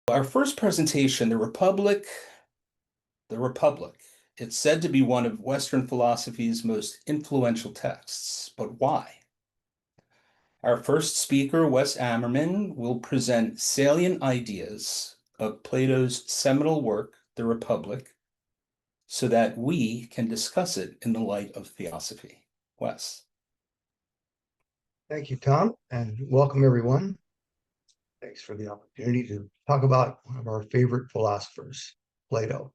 Our first presentation, The Republic. It's said to be one of Western philosophy's most influential texts, but why? Our first speaker, Wes Ammerman, will present salient ideas of Plato's seminal work, The Republic, so that we can discuss it in the light of Theosophy. Wes. Thank you, Tom, and welcome everyone. Thanks for the opportunity to talk about one of our favorite philosophers, Plato.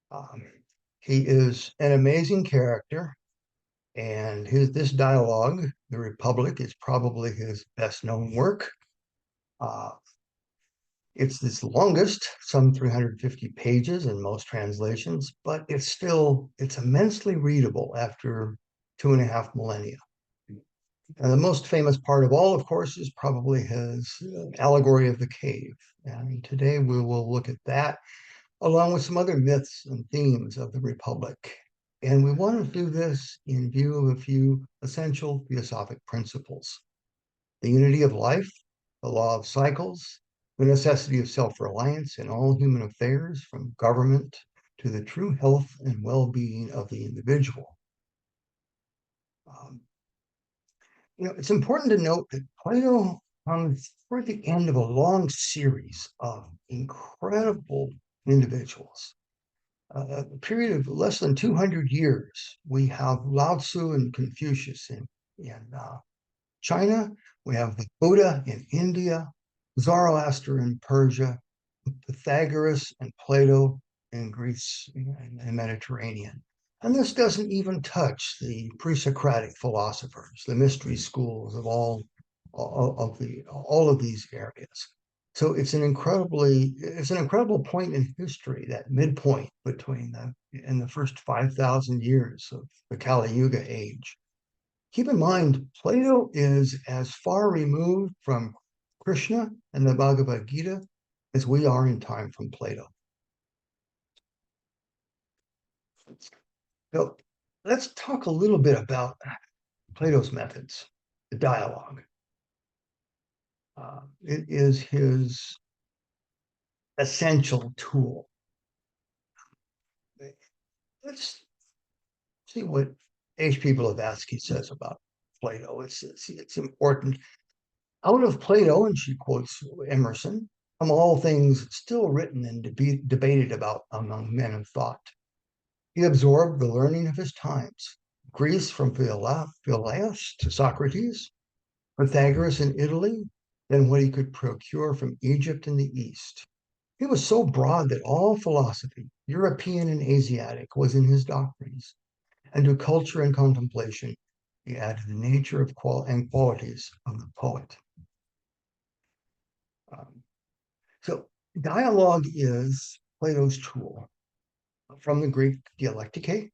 Um, he is an amazing character, and this dialogue, The Republic, is probably his best known work. Uh, it's his longest, some 350 pages in most translations, but it's immensely readable after 2.5 millennia. The most famous part of all, of course, is probably his allegory of the cave. And today we will look at that along with some other myths and themes of the Republic. And we want to do this in view of a few essential theosophic principles: the unity of life, the law of cycles, the necessity of self reliance in all human affairs, from government to the true health and well being of the individual. Um, it's important to note that Plato comes toward the end of a long series of incredible individuals. A period of less than 200 years, we have Lao Tzu and Confucius in China. We have the Buddha in India, Zoroaster in Persia, Pythagoras and Plato in Greece and Mediterranean. And this doesn't even touch the pre-Socratic philosophers, the mystery schools of all of these areas. So it's an incredible point in history, that midpoint between the first 5,000 years of the Kali Yuga age. Keep in mind, Plato is as far removed from Krishna and the Bhagavad Gita as we are in time from Plato. So let's talk a little bit about Plato's methods, the dialogue. It is his essential tool. Let's see what H.P. Blavatsky says about Plato. It's important. Out of Plato, and she quotes Emerson, come all things still written and debated about among men of thought. He absorbed the learning of his times: Greece from Philaeus to Socrates, Pythagoras in Italy, then what he could procure from Egypt and the East. He was so broad that all philosophy, European and Asiatic, was in his doctrines. And to culture and contemplation, he added the nature of and qualities of the poet. Um, so dialogue is Plato's tool. From the Greek dialektike,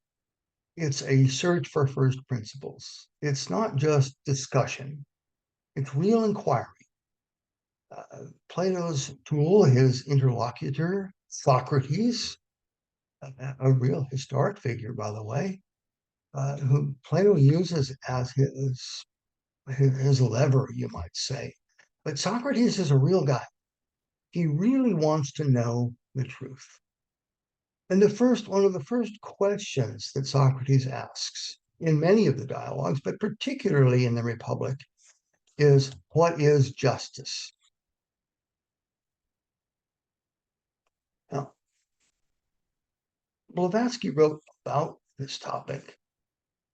it's a search for first principles. It's not just discussion, it's real inquiry. Plato's tool, his interlocutor, Socrates, a real historic figure, by the way, who Plato uses as his lever, you might say. But Socrates is a real guy. He really wants to know the truth. And one of the first questions that Socrates asks in many of the dialogues, but particularly in the Republic, is, what is justice? Now, Blavatsky wrote about this topic.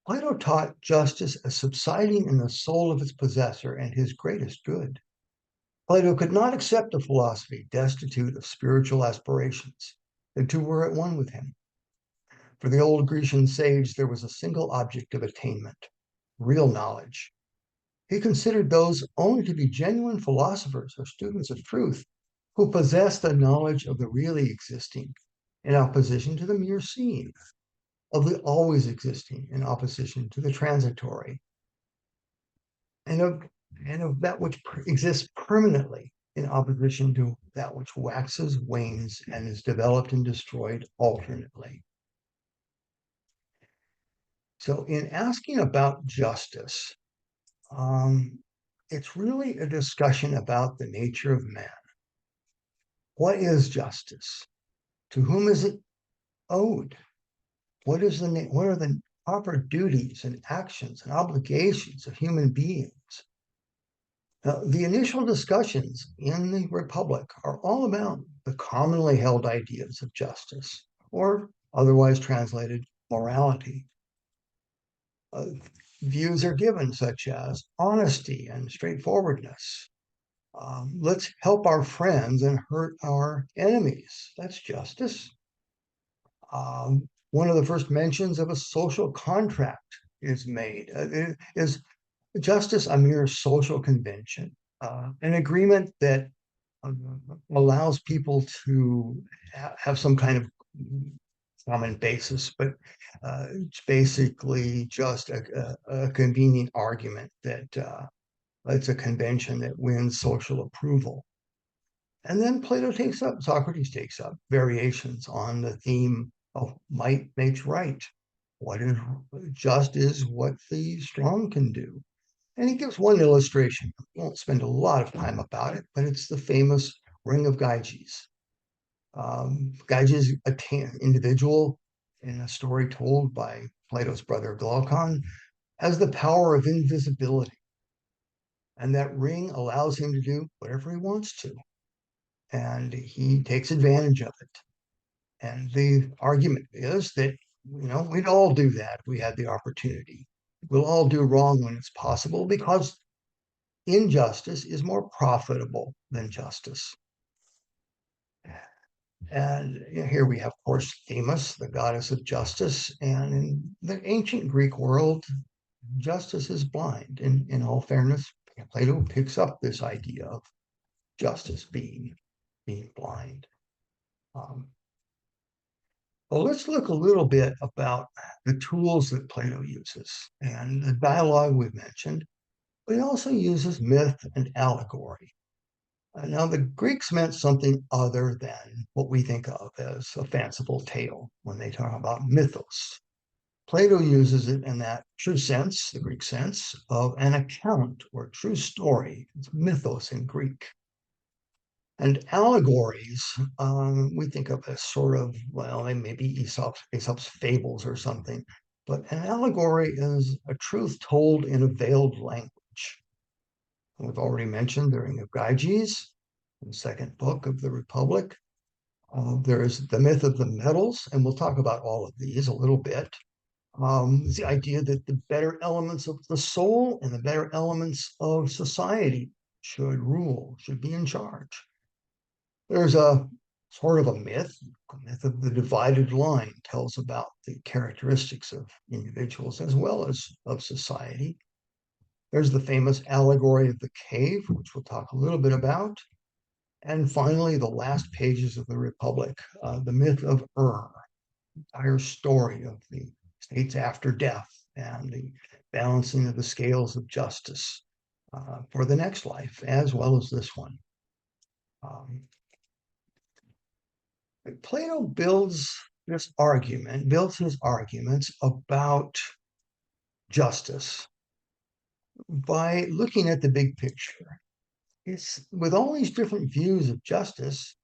Plato taught justice as subsiding in the soul of its possessor and his greatest good. Plato could not accept a philosophy destitute of spiritual aspirations. The two were at one with him. For the old Grecian sage, there was a single object of attainment: real knowledge. He considered those only to be genuine philosophers or students of truth who possess the knowledge of the really existing, in opposition to the mere seeing, of the always existing, in opposition to the transitory, and of that which exists permanently, in opposition to that which waxes, wanes, and is developed and destroyed alternately. So, in asking about justice, it's really a discussion about the nature of man. What is justice? To whom is it owed? What are the proper duties and actions and obligations of human beings? The initial discussions in the Republic are all about the commonly held ideas of justice, or otherwise translated, morality. Uh, Views are given such as honesty and straightforwardness. Let's help our friends and hurt our enemies. That's justice. One of the first mentions of a social contract is made. Is justice a mere social convention, an agreement that uh, allows people to have some kind of common basis, but it's basically just a convenient argument that it's a convention that wins social approval. And then Socrates takes up variations on the theme of might makes right. What is just is what the strong can do. And he gives one illustration. We won't spend a lot of time about it, but it's the famous ring of Gyges. Gyges, individual in a story told by Plato's brother Glaucon, has the power of invisibility. And that ring allows him to do whatever he wants to. And he takes advantage of it. And the argument is that, we'd all do that if we had the opportunity. We'll all do wrong when it's possible because injustice is more profitable than justice. And here we have, of course, Themis, the goddess of justice. And in the ancient Greek world, justice is blind. In all fairness, Plato picks up this idea of justice being blind. Well, let's look a little bit about the tools that Plato uses and the dialogue we've mentioned, but he also uses myth and allegory. Now, the Greeks meant something other than what we think of as a fanciful tale when they talk about mythos. Plato uses it in that true sense, the Greek sense, of an account or true story. It's mythos in Greek. And allegories, we think of as sort of, well, they may be Aesop's fables or something, but an allegory is a truth told in a veiled language. We've already mentioned the Ring of Gyges, the second book of the Republic. There is the myth of the metals, and we'll talk about all of these a little bit. It's the idea that the better elements of the soul and the better elements of society should rule, should be in charge. There's a sort of a myth of the divided line tells about the characteristics of individuals as well as of society. There's the famous allegory of the cave, which we'll talk a little bit about. And finally, the last pages of the Republic, the myth of the entire story of the states after death and the balancing of the scales of justice for the next life, as well as this one. Plato builds his arguments about justice by looking at the big picture. It's with all these different views of justice,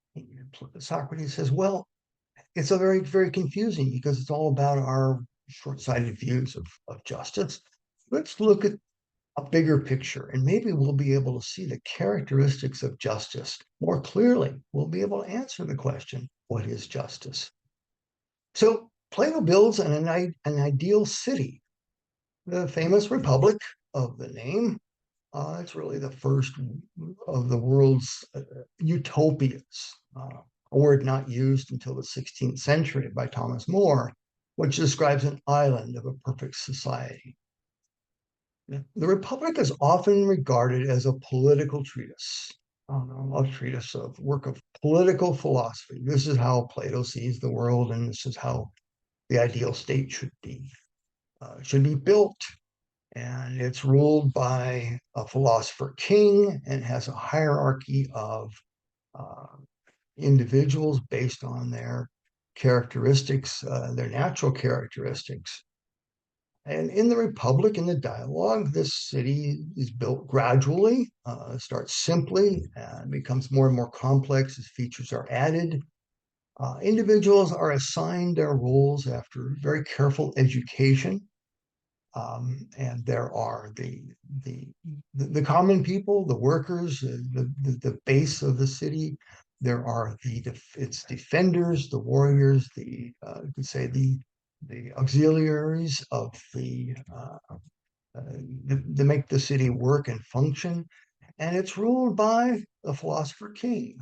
Socrates says, well, it's a very, very confusing because it's all about our short-sighted views of justice. Let's look at a bigger picture, and maybe we'll be able to see the characteristics of justice more clearly. We'll be able to answer the question, what is justice? So Plato builds an ideal city, the famous Republic of the name. It's really the first of the world's utopias, a word not used until the 16th century by Thomas More, which describes an island of a perfect society. The Republic is often regarded as a political treatise, of work of political philosophy. This is how Plato sees the world, and this is how the ideal state should be built. And it's ruled by a philosopher king and has a hierarchy of individuals based on their characteristics, their natural characteristics. And in the Republic, in the dialogue, this city is built gradually, starts simply, and becomes more and more complex as features are added. Individuals are assigned their roles after very careful education. And there are the common people, the workers, the base of the city. There are its defenders, the warriors, you could say the auxiliaries of that make the city work and function. And it's ruled by the philosopher king.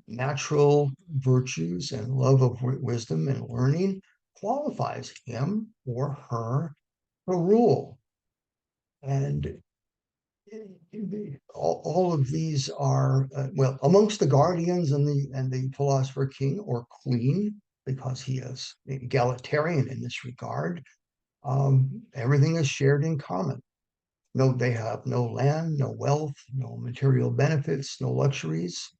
Natural virtues and love of wisdom and learning qualifies him or her to rule. And all of these are well, amongst the guardians and the philosopher king or queen, because he is egalitarian in this regard. Everything is shared in common. No, they have no land, no wealth, no material benefits, no luxuries.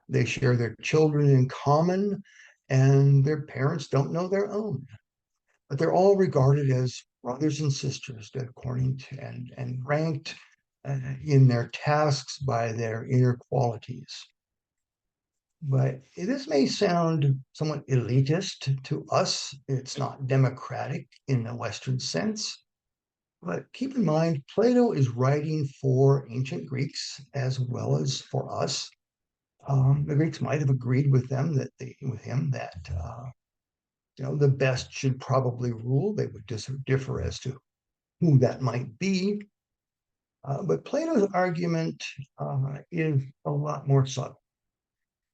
They share their children in common, and their parents don't know their own. But they're all regarded as brothers and sisters, according to and ranked in their tasks by their inner qualities. But this may sound somewhat elitist to us. It's not democratic in the Western sense. But keep in mind, Plato is writing for ancient Greeks as well as for us. The Greeks might have agreed with them with him that the best should probably rule. They would differ as to who that might be. But Plato's argument is a lot more subtle.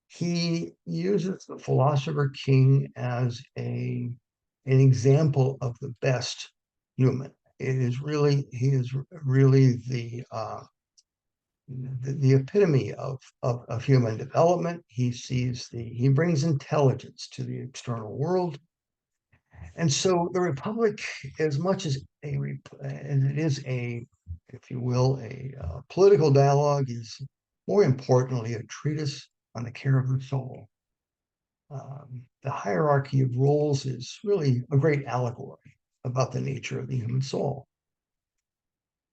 He uses the philosopher king as an example of the best human. He is really the epitome of human development. He brings intelligence to the external world. And so the Republic, as much as it is if you will, a political dialogue, is more importantly a treatise on the care of the soul. The hierarchy of roles is really a great allegory about the nature of the human soul.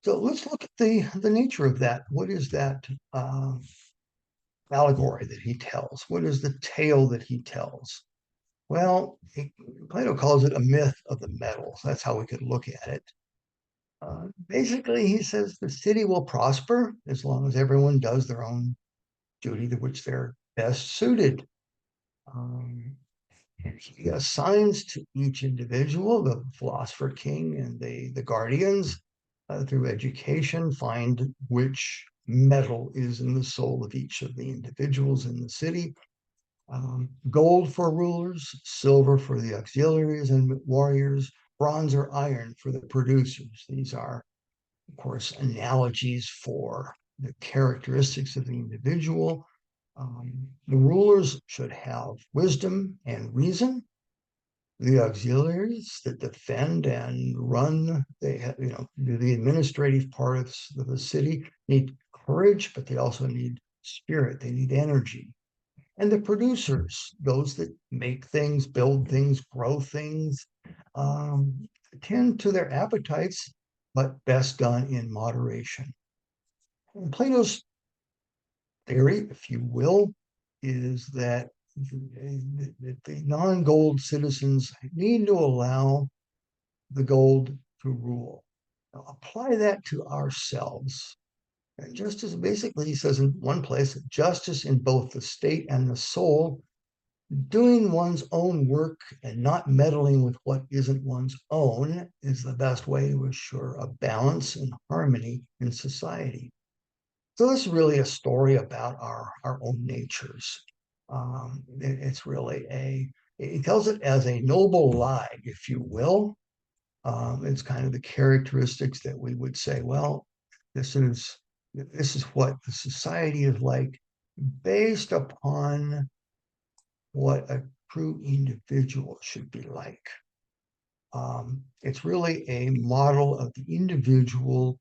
So let's look at the nature of that. What is that allegory that he tells? What is the tale that he tells? Well, Plato calls it a myth of the metals. That's how we could look at it. Basically, he says the city will prosper as long as everyone does their own duty to which they're best suited. Um, and he assigns to each individual, the philosopher king and the guardians, through education, find which metal is in the soul of each of the individuals in the city. Gold for rulers, silver for the auxiliaries and warriors, bronze or iron for the producers. These are, of course, analogies for the characteristics of the individual. The rulers should have wisdom and reason. The auxiliaries that defend and run, the administrative parts of the city need courage, but they also need spirit. They need energy. And the producers, those that make things, build things, grow things, tend to their appetites, but best done in moderation. And Plato's theory, if you will, is that the non-gold citizens need to allow the gold to rule. Now, apply that to ourselves. And justice, basically, he says in one place, justice in both the state and the soul, doing one's own work and not meddling with what isn't one's own is the best way to assure a balance and harmony in society. So this is really a story about our own natures. It's really it tells it as a noble lie, if you will. It's kind of the characteristics that we would say, well, this is what the society is like based upon what a true individual should be like. It's really a model of the individual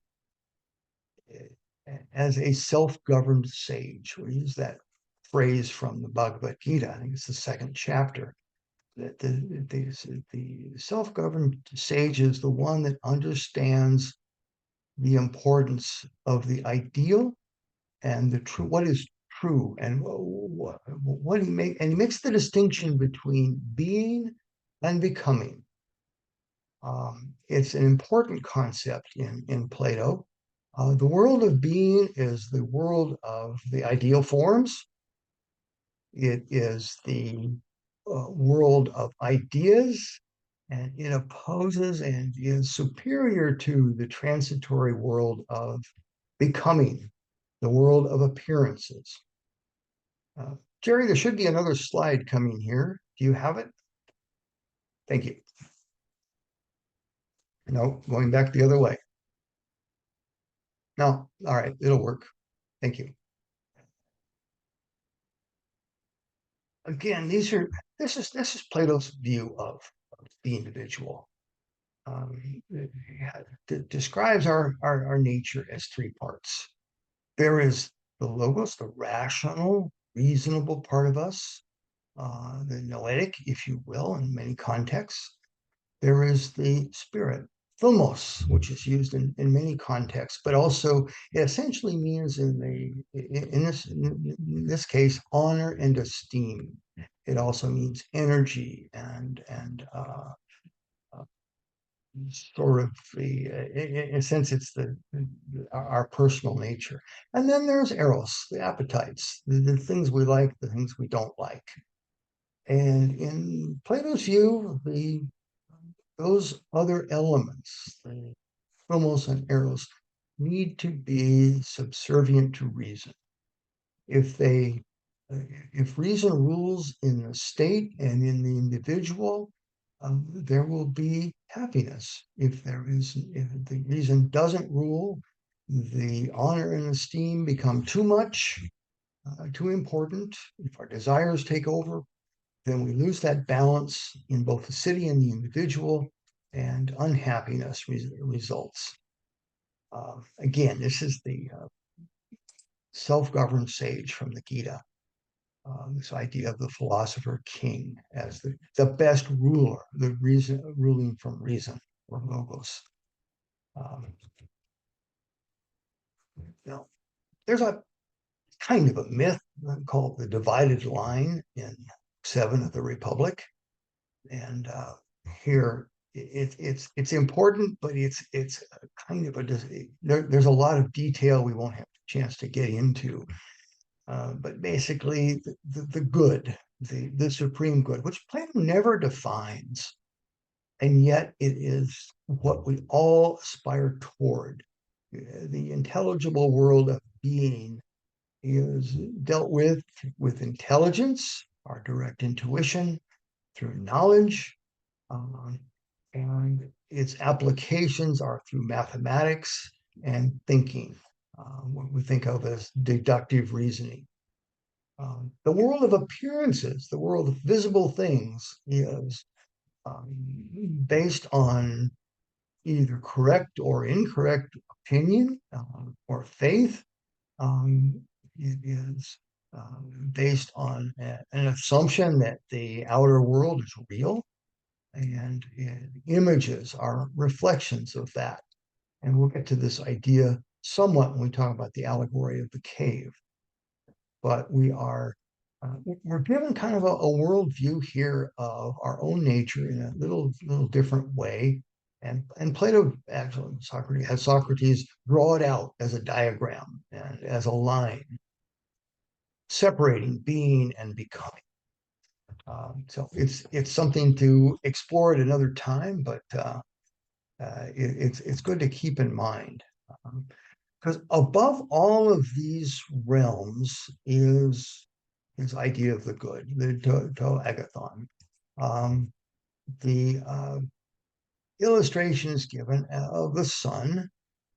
as a self-governed sage. We use that phrase from the Bhagavad Gita. I think it's the second chapter. that the self-governed sage is the one that understands the importance of the ideal and the true, what is true, and what he makes the distinction between being and becoming. It's an important concept in Plato. The world of being is the world of the ideal forms. It is the world of ideas, and it opposes and is superior to the transitory world of becoming, the world of appearances. Jerry, there should be another slide coming here. Do you have it? Thank you. No, going back the other way. No, all right, it'll work. Thank you. Again, this is Plato's view of the individual. It describes our nature as three parts. There is the logos, the rational, reasonable part of us, the noetic, if you will, in many contexts. There is the spirit, thumos, which is used in many contexts, but also it essentially means in this case, honor and esteem. It also means energy and sort of in a sense, it's our personal nature. And then there's eros, the appetites, the things we like, the things we don't like. And in Plato's view, those other elements, the thumos and eros, need to be subservient to reason. If they, if reason rules in the state and in the individual, there will be happiness. If the reason doesn't rule, the honor and esteem become too much, too important. If our desires take over, then we lose that balance in both the city and the individual, and unhappiness results. Again, this is the self-governed sage from the Gita. This idea of the philosopher king as the best ruler, the reason ruling from reason or logos. Now, there's a kind of a myth called the divided line in 7 of the Republic, and here it's important, but it's kind of there's a lot of detail we won't have a chance to get into. But basically, the good, the supreme good, which Plato never defines, and yet it is what we all aspire toward. The intelligible world of being is dealt with intelligence, our direct intuition, through knowledge, and its applications are through mathematics and thinking, what we think of as deductive reasoning. The world of appearances, the world of visible things, is based on either correct or incorrect opinion or faith. It is based on an assumption that the outer world is real, and images are reflections of that. And we'll get to this idea somewhat when we talk about the allegory of the cave. But we're given kind of a worldview here of our own nature in a little different way. And Plato, actually, Socrates draw it out as a diagram and as a line separating being and becoming. So it's something to explore at another time, but it's good to keep in mind. Because above all of these realms is his idea of the good, the to agathon. The illustration is given of the sun,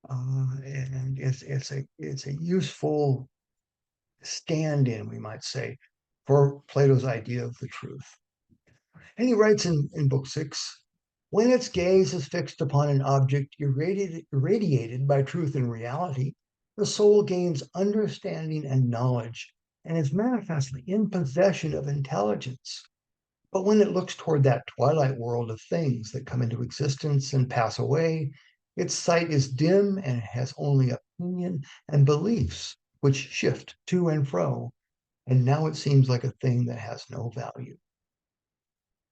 and it's a useful stand-in, we might say, for Plato's idea of the truth. And he writes in Book 6, when its gaze is fixed upon an object irradiated by truth and reality, the soul gains understanding and knowledge and is manifestly in possession of intelligence. But when it looks toward that twilight world of things that come into existence and pass away, its sight is dim and it has only opinion and beliefs which shift to and fro, and now it seems like a thing that has no value.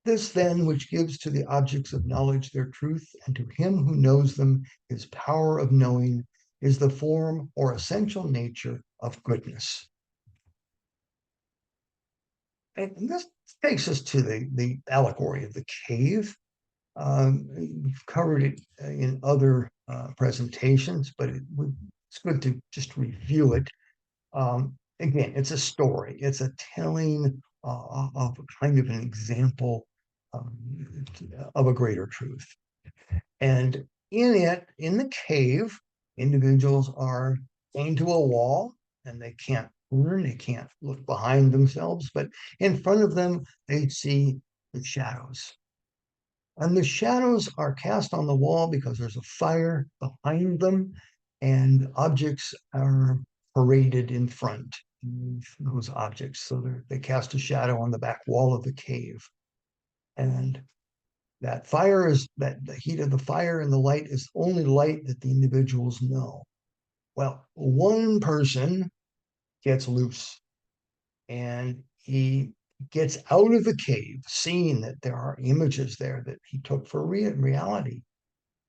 This then, which gives to the objects of knowledge their truth, and to him who knows them his power of knowing, is the form or essential nature of goodness. And this takes us to the allegory of the cave. We've covered it in other presentations, but it's good to just review it. Again, it's a story. It's a telling of kind of an example um, of a greater truth. And in it, in the cave, individuals are chained to a wall and they can't turn, they can't look behind themselves, but in front of them, they see the shadows. And the shadows are cast on the wall because there's a fire behind them, and objects are paraded in front of those objects. So they cast a shadow on the back wall of the cave. And that fire is that the heat of the fire and the light is only light that the individuals know. Well, one person gets loose and he gets out of the cave, seeing that there are images there that he took for reality.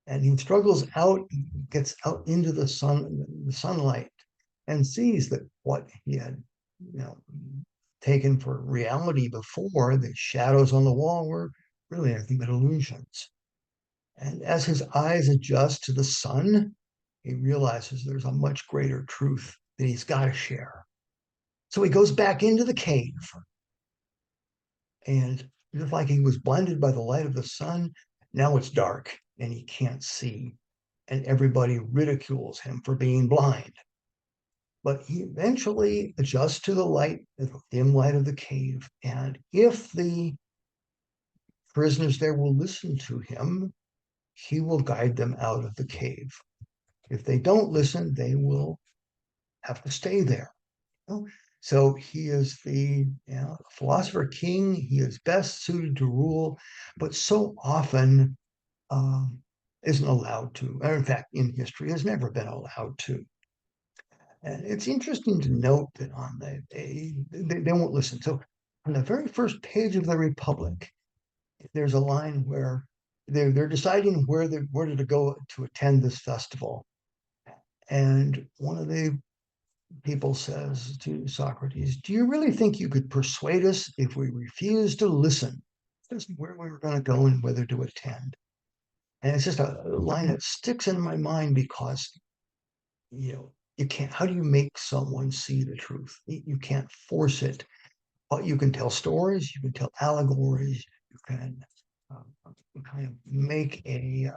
And he struggles out, gets out into the sunlight, and sees that what he had, taken for reality before, the shadows on the wall, were really nothing but illusions. And as his eyes adjust to the sun, he realizes there's a much greater truth that he's got to share. So he goes back into the cave, and just like he was blinded by the light of the sun, now it's dark and he can't see. And everybody ridicules him for being blind. But he eventually adjusts to the light, the dim light of the cave. And if the prisoners there will listen to him, he will guide them out of the cave. If they don't listen, they will have to stay there. So he is the philosopher king. He is best suited to rule, but so often isn't allowed to. Or in fact, in history, has never been allowed to. And it's interesting to note that on they won't listen. So on the very first page of the Republic, there's a line where they're deciding where to go to attend this festival. And one of the people says to Socrates, "Do you really think you could persuade us if we refuse to listen? This is where we were going to go and whether to attend." And it's just a line that sticks in my mind because you can't. How do you make someone see the truth? You can't force it, but you can tell stories, you can tell allegories, you can kind of make an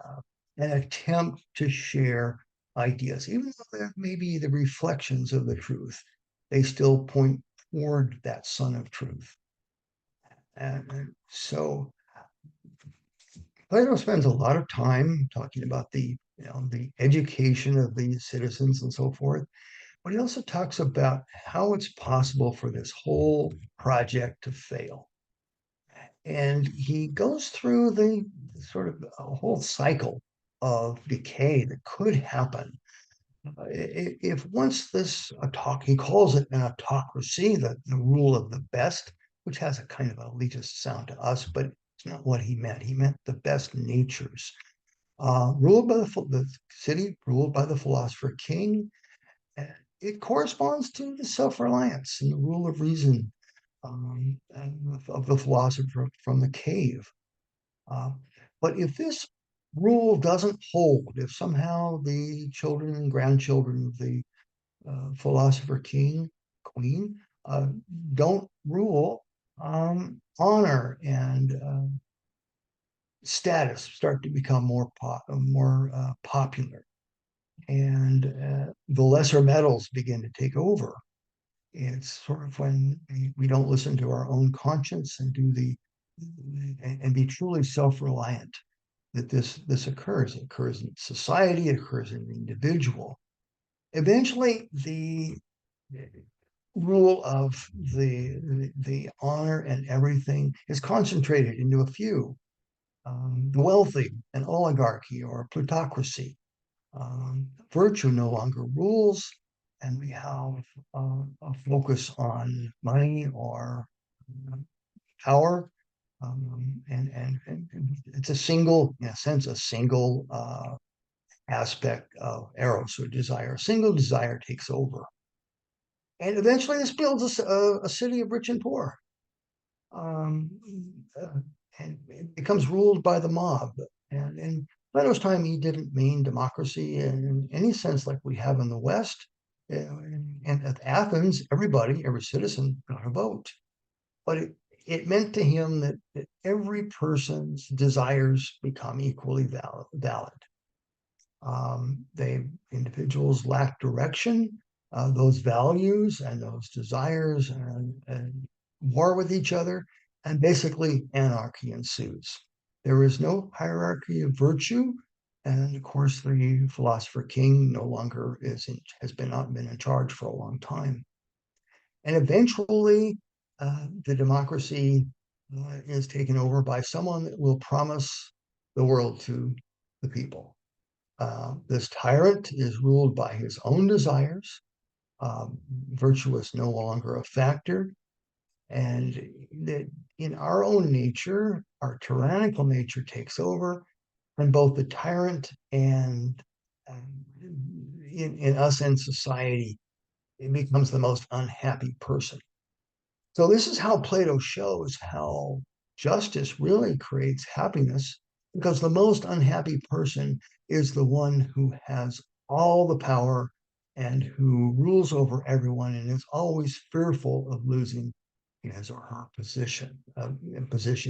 attempt to share ideas, even though they're maybe the reflections of the truth. They still point toward that sun of truth. And so Plato spends a lot of time talking about the education of the citizens and so forth. But he also talks about how it's possible for this whole project to fail. And he goes through the sort of a whole cycle of decay that could happen. If once he calls it an autocracy, the rule of the best, which has a kind of elitist sound to us, but it's not what he meant. He meant the best natures. Ruled by the city, ruled by the philosopher king, it corresponds to the self-reliance and the rule of reason of the philosopher from the cave. Uh, but if this rule doesn't hold, if somehow the children and grandchildren of the philosopher king, queen, don't rule, honor and status start to become more popular, and the lesser metals begin to take over. It's sort of when we don't listen to our own conscience and be truly self-reliant that this occurs. It occurs in society, it occurs in the individual. Eventually, the rule of the honor and everything is concentrated into a few, the wealthy, an oligarchy or a plutocracy. Virtue no longer rules, and we have a focus on money or power. And it's a single, in a sense, a single aspect of eros or desire. A single desire takes over. And eventually this builds a city of rich and poor. Um, uh, and it becomes ruled by the mob. And in Plato's time, he didn't mean democracy in any sense like we have in the West. And at Athens, everybody, every citizen got a vote. But it meant to him that every person's desires become equally valid. Individuals lack direction. Those values and those desires and war with each other, and basically anarchy ensues. There is no hierarchy of virtue, and of course, the philosopher king no longer has been not been in charge for a long time. And eventually, the democracy is taken over by someone that will promise the world to the people. This tyrant is ruled by his own desires. Virtue is no longer a factor. And that in our own nature, our tyrannical nature takes over, and both the tyrant and in us and society, it becomes the most unhappy person. So this is how Plato shows how justice really creates happiness, because the most unhappy person is the one who has all the power and who rules over everyone and is always fearful of losing his or her position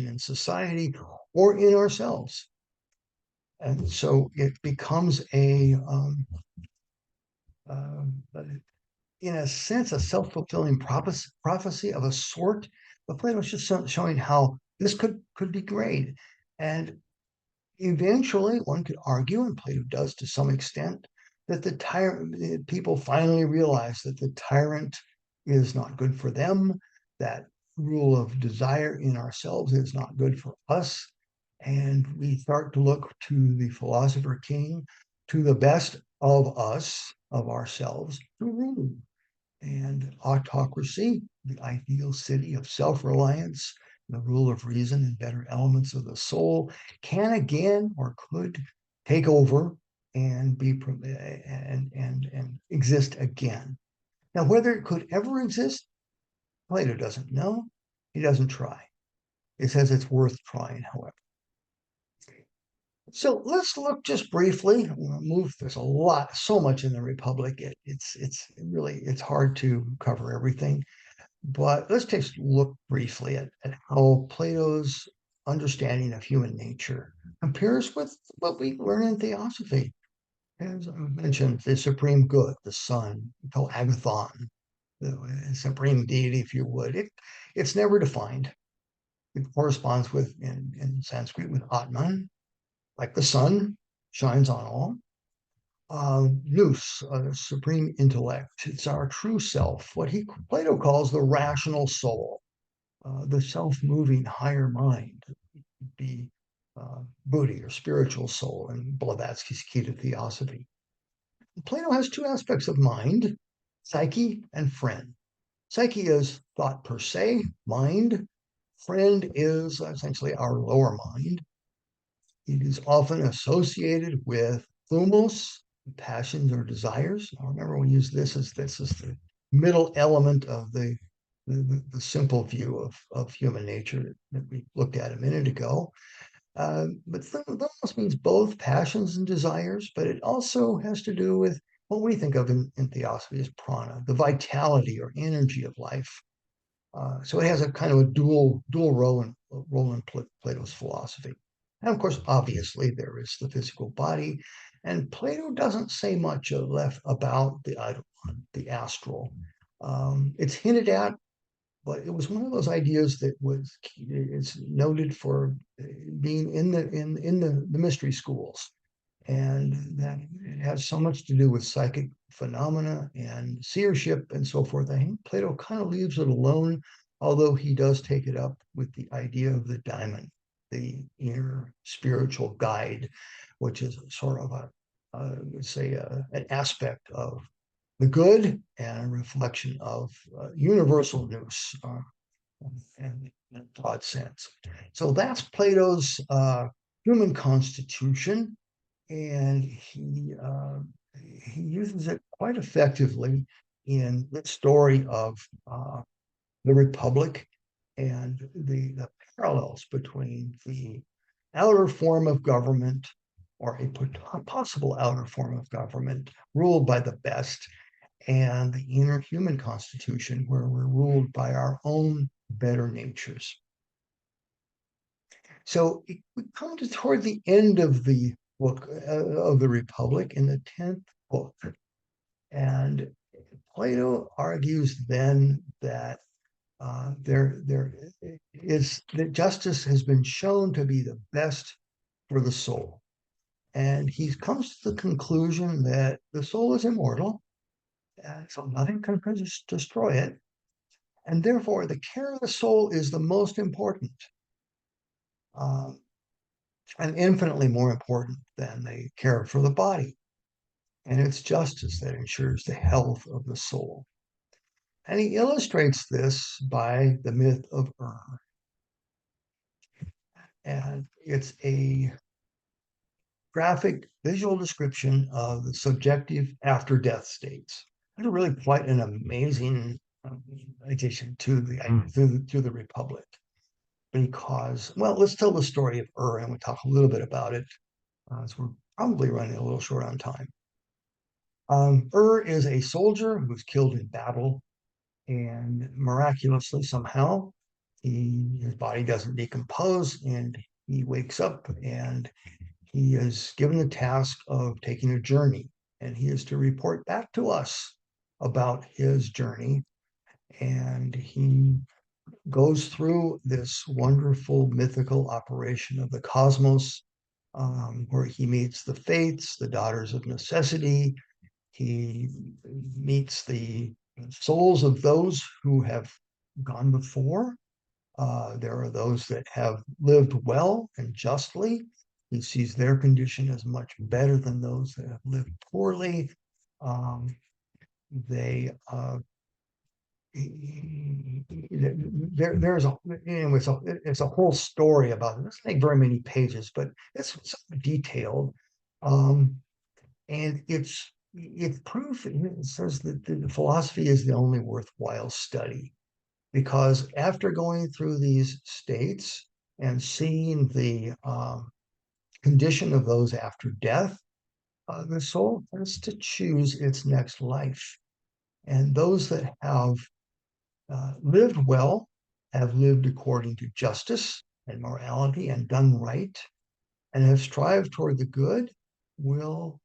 in society or in ourselves. And so it becomes uh, in a sense, a self-fulfilling prophecy of a sort. But Plato's just showing how this could be great. And eventually, one could argue, and Plato does to some extent, that people finally realize that the tyrant is not good for them, that rule of desire in ourselves is not good for us. And we start to look to the philosopher king, to the best of us, of ourselves, to rule. And autocracy, the ideal city of self-reliance, the rule of reason and better elements of the soul, can again or could take over and be and exist again. Now, whether it could ever exist, Plato doesn't know. He doesn't try. He says it's worth trying, however. So let's look just briefly. We'll move. There's a lot, so much in the Republic. It's hard to cover everything. But let's take a look briefly at how Plato's understanding of human nature compares with what we learn in Theosophy. As I mentioned, the supreme good, the sun, agathon, the supreme deity, if you would. It's never defined. It corresponds with, in Sanskrit, with Atman, like the sun shines on all. Nous, supreme intellect. It's our true self, what Plato calls the rational soul, the self-moving higher mind, the Buddhi or spiritual soul, and Blavatsky's key to Theosophy. Plato has two aspects of mind, psyche and friend. Psyche is thought per se, mind. Friend is essentially our lower mind. It is often associated with thumos, passions or desires. Now remember, we use this as the middle element of the simple view of human nature that we looked at a minute ago. But thumos means both passions and desires, but it also has to do with what we think of in Theosophy as prana, the vitality or energy of life. So it has a kind of a dual role in Plato's philosophy. And of course, obviously, there is the physical body. And Plato doesn't say much left about the eidolon, the astral. It's hinted at, but it was one of those ideas that it's noted for being in the mystery schools. and that it has so much to do with psychic phenomena and seership and so forth. I think Plato kind of leaves it alone, although he does take it up with the idea of the daimon, the inner spiritual guide, which is sort of an aspect of the good and a reflection of universal nous in a broad sense. So that's Plato's human constitution, and he uses it quite effectively in the story of the Republic and the parallels between the outer form of government, or a possible outer form of government ruled by the best, and the inner human constitution, where we're ruled by our own better natures. So we come to toward the end of the book of the Republic in the 10th book. And Plato argues then that there is that justice has been shown to be the best for the soul. And he comes to the conclusion that the soul is immortal, so nothing can destroy it. And therefore, the care of the soul is the most important, and infinitely more important than the care for the body. And it's justice that ensures the health of the soul. And he illustrates this by the myth of and it's a graphic visual description of the subjective after death states. It's really quite an amazing addition to the Republic, because, well, let's tell the story of and we'll talk a little bit about it, as we're probably running a little short on time. Is a soldier who's killed in battle, and miraculously somehow his body doesn't decompose, and he wakes up, and he is given the task of taking a journey, and he is to report back to us about his journey. And he goes through this wonderful mythical operation of the cosmos, where he meets the Fates, the daughters of necessity. He meets the souls of those who have gone before. There are those that have lived well and justly. He sees their condition as much better than those that have lived poorly. They there's it's a whole story about it. It doesn't take very many pages, but it's detailed, and it's proof. It says that the philosophy is the only worthwhile study, because after going through these states and seeing the condition of those after death, the soul has to choose its next life. And those that have lived well, have lived according to justice and morality and done right, and have strived toward the good, will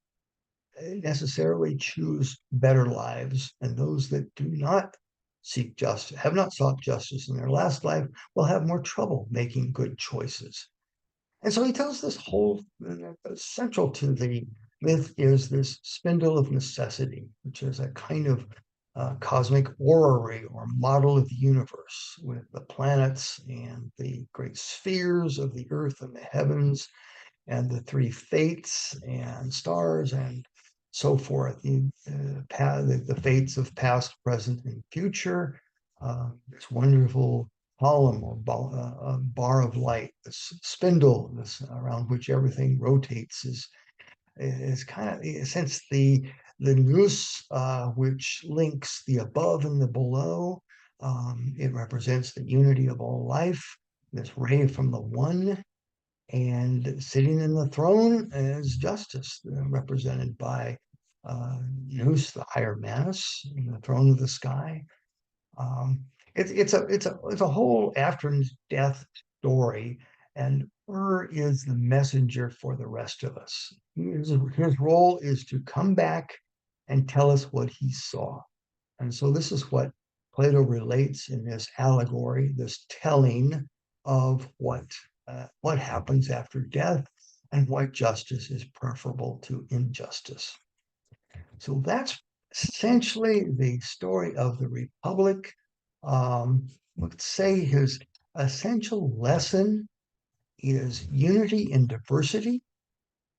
necessarily choose better lives. And those that do not seek justice, have not sought justice in their last life, will have more trouble making good choices. And so he tells this whole, central to the myth is this spindle of necessity, which is a kind of cosmic orrery or model of the universe, with the planets and the great spheres of the earth and the heavens, and the three fates and stars and so forth. The fates of past, present, and future. This wonderful column or bar of light, this spindle, this around which everything rotates, is kind of, since the nous, which links the above and the below. It represents the unity of all life, this ray from the one. And sitting in the throne is justice, represented by nous, the higher mass, the throne of the sky. It's a whole after death story, and is the messenger for the rest of us. His role is to come back and tell us what he saw. And so this is what Plato relates in this allegory, this telling of what happens after death. and why justice is preferable to injustice. So that's essentially the story of the Republic. Let's say his essential lesson is unity in diversity.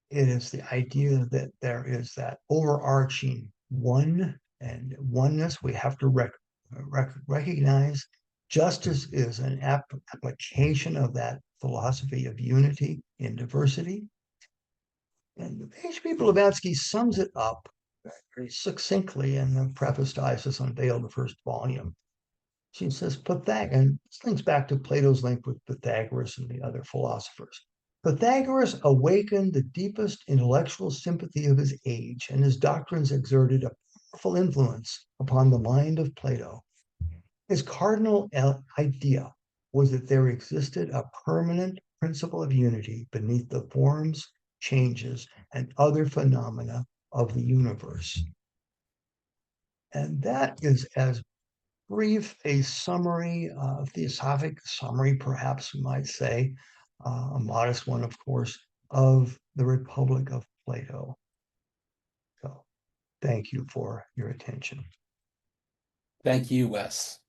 It is the idea that there is that overarching one and oneness we have to recognize. Justice is an application of that philosophy of unity in diversity. And H.P. Blavatsky sums it up very succinctly in the preface to Isis Unveiled, the first volume. She says, and this links back to Plato's link with Pythagoras and the other philosophers. Pythagoras awakened the deepest intellectual sympathy of his age, and his doctrines exerted a powerful influence upon the mind of Plato. His cardinal idea was that there existed a permanent principle of unity beneath the forms, changes, and other phenomena of the universe. And that is as brief a summary, theosophic summary, perhaps we might say, a modest one, of course, of the Republic of Plato. So thank you for your attention. Thank you, Wes.